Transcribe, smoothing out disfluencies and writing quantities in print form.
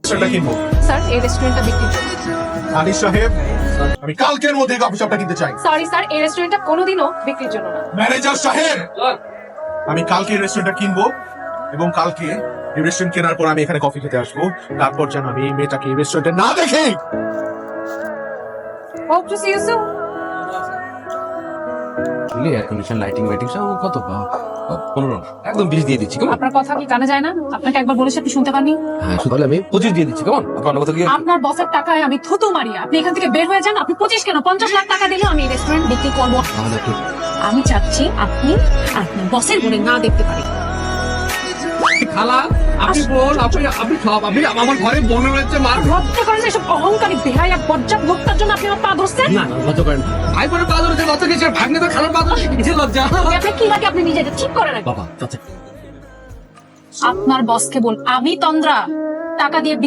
রেস্টুরেন্টটা কিনবো। স্যার এই রেস্টুরেন্টটা বিক্রির জন্য। আনিস সাহেব, আমি কালকের মধ্যে কফি শপটা কিনতে চাই। সরি স্যার, এই রেস্টুরেন্টটা কোনোদিনও বিক্রির জন্য না। ম্যানেজার সাহেব, আমি কালকে এই রেস্টুরেন্টটা কিনবো এবং কালকে এই রেস্টুরেন্ট কেনার পর আমি এখানে কফি খেতে আসবো। তারপর যেন আমি এই মেয়েটাকে এই রেস্টুরেন্টে না দেখি। Hope to see you soon. Air condition lighting সব কত 15 একদম 20 দিয়ে দিচ্ছি কেমন? আপনার কথা কি কানে যায় না? আপনাকে একবার বলেছি আপনি শুনতে পাননি? হ্যাঁ তাহলে আমি 25 দিয়ে দিচ্ছি কেমন? আপনার কথা কি? আপনার বসের টাকায় আমি থুতু মারি, আপনি এখান থেকে বের হয়ে যান। আপনি 25 কেন 50 লাখ টাকা দিলে আমি এই রেস্টুরেন্ট বিক্রি করবো। তাহলে একটু আমি চাচ্ছি আপনি আপনার বসের বলে না দেখতে পারেন। খালা আপনি বল আপনি সব আপনি আমার ঘরে বোনের হচ্ছে মা লজ্জা করেন না এসব অহংকারী বেহায়া বজ্জাত ভোক্তার জন্য আপনি আমার পা ধরছেন? না না লজ্জা করেন না। ভাই বোনের পা ধরেছে লজ্জা কিসে? ভাগ্নে তো খালার পা ধরেছে কিসের লজ্জা? আপনি কি লাগে আপনি নিজে এটা ঠিক করে রাখবেন। বাবা চাচা আপনার বসকে বল আমি তন্দ্রা টাকা দিয়ে